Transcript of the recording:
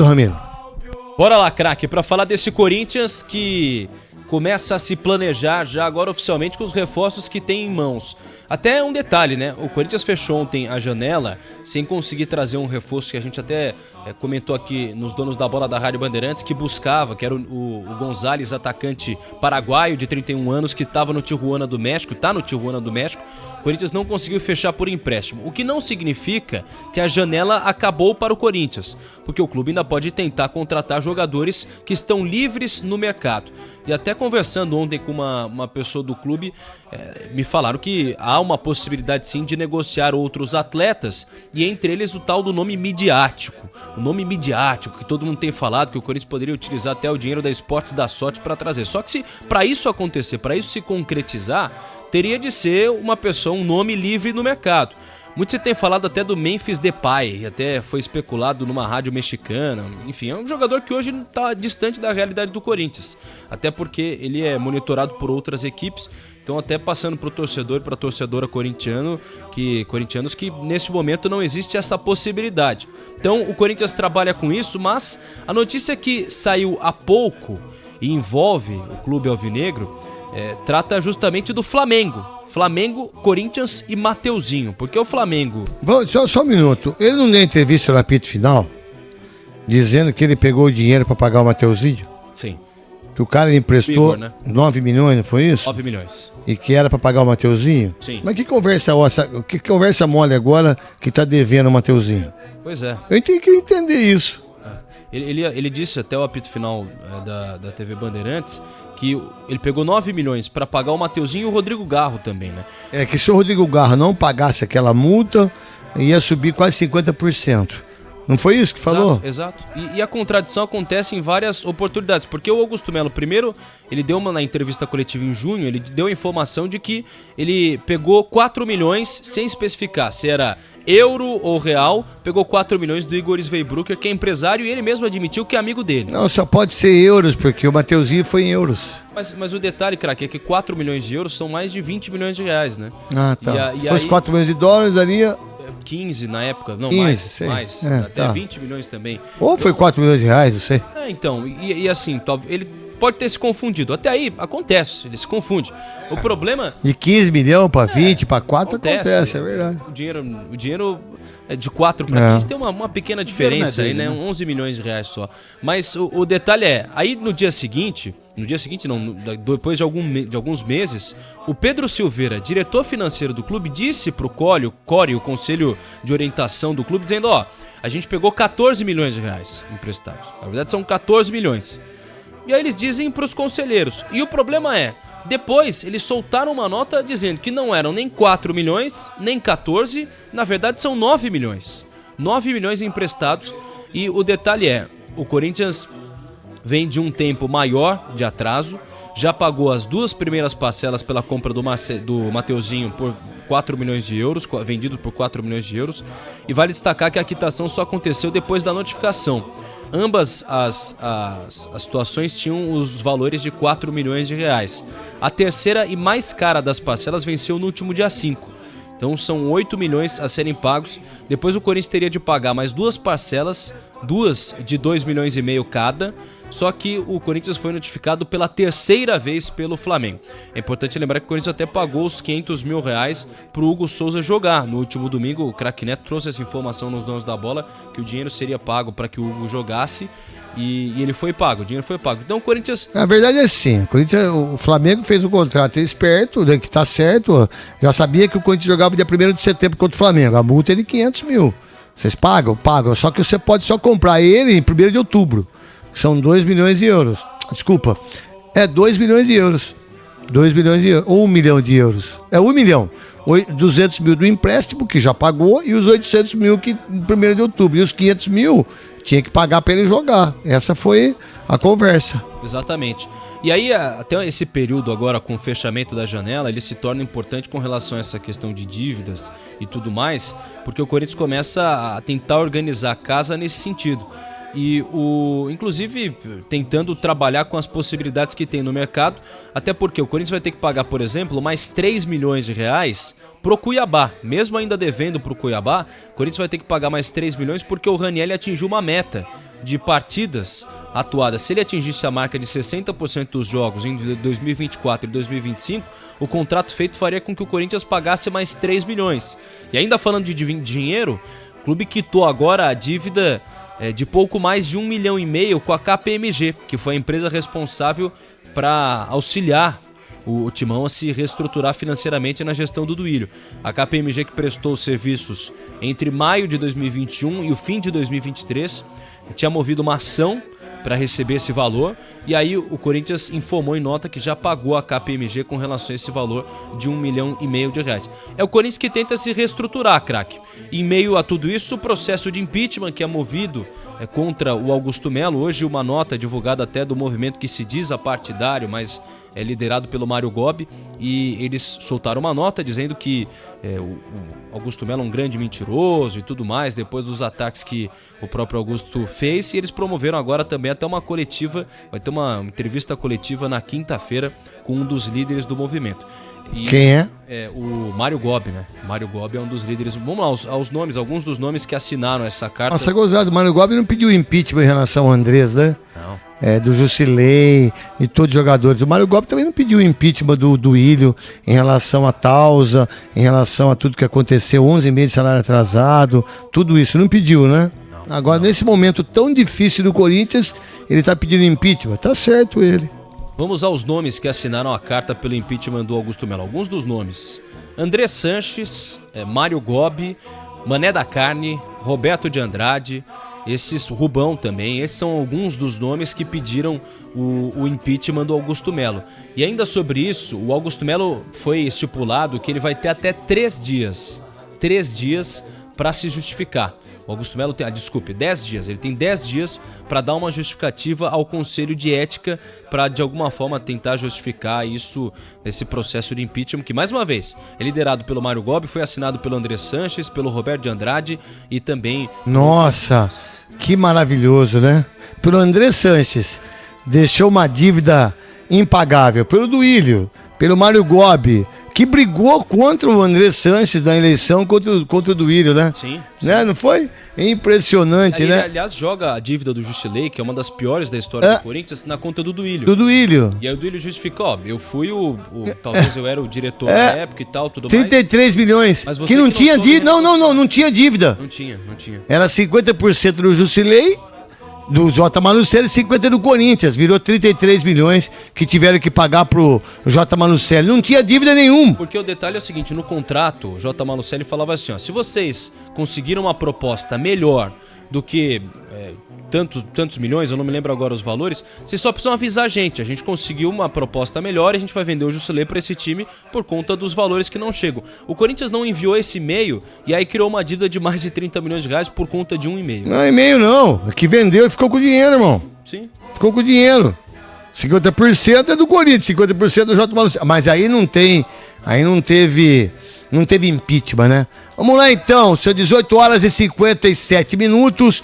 Ramiro. Bora lá, craque, para falar desse Corinthians que começa a se planejar já agora oficialmente com os reforços que tem em mãos. Até um detalhe, né? O Corinthians fechou ontem a janela sem conseguir trazer um reforço que a gente até comentou aqui nos donos da bola da Rádio Bandeirantes, que buscava, que era o Gonzalez, atacante paraguaio de 31 anos, que estava no Tijuana do México, tá no Tijuana do México. O Corinthians não conseguiu fechar por empréstimo, o que não significa que a janela acabou para o Corinthians, porque o clube ainda pode tentar contratar jogadores que estão livres no mercado. E até conversando ontem com uma pessoa do clube, me falaram que há uma possibilidade sim de negociar outros atletas, e entre eles o tal do nome midiático. O nome midiático que todo mundo tem falado, que o Corinthians poderia utilizar até o dinheiro da Esportes da Sorte para trazer. Só que se para isso acontecer, para isso se concretizar, teria de ser uma pessoa, um nome livre no mercado. Muito se tem falado até do Memphis Depay, até foi especulado numa rádio mexicana. Enfim, é um jogador que hoje está distante da realidade do Corinthians, até porque ele é monitorado por outras equipes. Então até passando para o torcedor e para a torcedora corintianos que nesse momento não existe essa possibilidade. Então o Corinthians trabalha com isso, mas a notícia que saiu há pouco e envolve o clube alvinegro trata justamente do Flamengo. Flamengo, Corinthians e Mateuzinho, porque o Flamengo... Só um minuto, ele não deu entrevista no apito final, dizendo que ele pegou o dinheiro para pagar o Mateuzinho? Sim. Que o cara emprestou Igor, né? 9 milhões, não foi isso? 9 milhões. E que era para pagar o Mateuzinho? Sim. Mas que conversa mole agora que tá devendo o Mateuzinho? Pois é. Eu tenho que entender isso. Ele disse até o apito final da TV Bandeirantes que ele pegou 9 milhões para pagar o Mateuzinho e o Rodrigo Garro também, né? É que se o Rodrigo Garro não pagasse aquela multa, ia subir quase 50%. Não foi isso que falou? Exato. E a contradição acontece em várias oportunidades, porque o Augusto Melo, primeiro, ele deu na entrevista coletiva em junho, ele deu a informação de que ele pegou 4 milhões sem especificar se era euro ou real, pegou 4 milhões do Igor Sveibrucker, que é empresário, e ele mesmo admitiu que é amigo dele. Não, só pode ser euros, porque o Mateuzinho foi em euros. Mas o detalhe, craque, é que 4 milhões de euros são mais de 20 milhões de reais, né? Ah, tá. Se fosse 4 milhões de dólares, daria... 15 na época, não, 15, mais, até tá. 20 milhões também. Ou foi 4 milhões de reais, não sei. Então, e assim, ele pode ter se confundido. Até aí, acontece, ele se confunde. O problema... De 15 milhões para 20, para 4, acontece, é verdade. O dinheiro de 4 para 15 tem uma pequena diferença aí, né? 11 milhões de reais só. Mas o detalhe é, aí no dia seguinte não, depois de alguns meses, o Pedro Silveira, diretor financeiro do clube, disse pro Core, o conselho de orientação do clube, dizendo, a gente pegou 14 milhões de reais emprestados. Na verdade são 14 milhões. E aí eles dizem pros conselheiros. E o problema é, depois eles soltaram uma nota dizendo que não eram nem 4 milhões, nem 14, na verdade são 9 milhões. 9 milhões emprestados. E o detalhe é, o Corinthians vem de um tempo maior de atraso, já pagou as 2 primeiras parcelas pela compra do Mateuzinho por 4 milhões de euros, vendido por 4 milhões de euros, e vale destacar que a quitação só aconteceu depois da notificação. Ambas as situações tinham os valores de 4 milhões de reais. A terceira e mais cara das parcelas venceu no último dia 5. Então são 8 milhões a serem pagos. Depois o Corinthians teria de pagar mais 2 parcelas, 2 de 2 milhões e meio cada. Só que o Corinthians foi notificado pela terceira vez pelo Flamengo. É importante lembrar que o Corinthians até pagou os 500 mil reais pro Hugo Souza jogar. No último domingo, o craque Neto trouxe essa informação nos donos da bola, que o dinheiro seria pago para que o Hugo jogasse. E ele foi pago, o dinheiro foi pago. Então o Corinthians... Na verdade é assim, o Flamengo fez um contrato esperto, né, que tá certo. Já sabia que o Corinthians jogava dia 1º de setembro contra o Flamengo. A multa é de 500 mil. Vocês pagam? Pagam. Só que você pode só comprar ele em 1º de outubro. São 2 milhões de euros. Desculpa. 2 milhões de euros. 2 milhões de euros. 1 milhão de euros. 1 milhão. 200 mil do empréstimo, que já pagou, e os 800 mil que no 1º de outubro. E os 500 mil tinha que pagar para ele jogar. Essa foi a conversa. Exatamente. E aí, até esse período agora, com o fechamento da janela, ele se torna importante com relação a essa questão de dívidas e tudo mais, porque o Corinthians começa a tentar organizar a casa nesse sentido. E inclusive tentando trabalhar com as possibilidades que tem no mercado, até porque o Corinthians vai ter que pagar, por exemplo, mais 3 milhões de reais pro Cuiabá. Mesmo ainda devendo pro Cuiabá, o Corinthians vai ter que pagar mais 3 milhões porque o Ranieri atingiu uma meta de partidas atuadas, se ele atingisse a marca de 60% dos jogos em 2024 e 2025, o contrato feito faria com que o Corinthians pagasse mais 3 milhões. E ainda falando de dinheiro, o clube quitou agora a dívida de pouco mais de 1,5 milhão com a KPMG, que foi a empresa responsável para auxiliar o Timão a se reestruturar financeiramente na gestão do Duílio. A KPMG que prestou os serviços entre maio de 2021 e o fim de 2023 tinha movido uma ação para receber esse valor, e aí o Corinthians informou em nota que já pagou a KPMG com relação a esse valor de 1,5 milhão de reais. É o Corinthians que tenta se reestruturar, craque. Em meio a tudo isso, o processo de impeachment que é movido contra o Augusto Melo, hoje uma nota divulgada até do movimento que se diz apartidário, mas é liderado pelo Mário Gobi, e eles soltaram uma nota dizendo que o Augusto Melo é um grande mentiroso e tudo mais, depois dos ataques que o próprio Augusto fez, e eles promoveram agora também até uma coletiva, vai ter uma entrevista coletiva na quinta-feira com um dos líderes do movimento. E quem é? O Mário Gobi, né? Mário Gobi é um dos líderes. Vamos lá, aos nomes, alguns dos nomes que assinaram essa carta. Nossa, gozado, o Mário Gobi não pediu impeachment em relação ao Andrés, né? Não. Do Jusilei, de todos os jogadores. O Mário Gobi também não pediu impeachment do Duílio em relação a Tausa, em relação a tudo que aconteceu, 11 meses de salário atrasado, tudo isso, não pediu, né? Agora, nesse momento tão difícil do Corinthians, ele tá pedindo impeachment, tá certo ele. Vamos aos nomes que assinaram a carta pelo impeachment do Augusto Melo. Alguns dos nomes: André Sanches, Mário Gobi, Mané da Carne, Roberto de Andrade, Rubão também. Esses são alguns dos nomes que pediram o impeachment do Augusto Melo. E ainda sobre isso, o Augusto Melo foi estipulado que ele vai ter até 3 dias para se justificar. O Augusto Melo tem, 10 dias. Ele tem 10 dias para dar uma justificativa ao Conselho de Ética para, de alguma forma, tentar justificar isso nesse processo de impeachment, que, mais uma vez, é liderado pelo Mário Gobi, foi assinado pelo André Sanches, pelo Roberto de Andrade e também... Nossa, que maravilhoso, né? Pelo André Sanches, deixou uma dívida impagável. Pelo Duílio, pelo Mário Gobi, que brigou contra o André Sanches na eleição contra o Duílio, né? Sim. Né? Não foi? Impressionante, ele, né? Aliás, joga a dívida do Jusilei, que é uma das piores da história do Corinthians, na conta do Duílio. Do Duílio. E aí o Duílio justifica, eu fui talvez eu era o diretor na época e tal, tudo 33 mais. milhões. Mas você que não tinha dívida. Não tinha dívida. Não tinha. Era 50% do Jusilei, do J. Malucelli, 50% do Corinthians. Virou 33 milhões que tiveram que pagar pro J. Malucelli. Não tinha dívida nenhuma. Porque o detalhe é o seguinte, no contrato, o J. Malucelli falava assim, se vocês conseguiram uma proposta melhor do que tantos milhões, eu não me lembro agora os valores, vocês só precisam avisar a gente conseguiu uma proposta melhor e a gente vai vender o Jusilei para esse time por conta dos valores que não chegam. O Corinthians não enviou esse e-mail e aí criou uma dívida de mais de 30 milhões de reais por conta de um e-mail. Não, e-mail não, é que vendeu e ficou com o dinheiro, irmão. Sim. Ficou com o dinheiro. 50% é do Corinthians, 50% é do J. Malucelli. Mas aí não teve impeachment, né? Vamos lá então, são 18 horas e 57 minutos.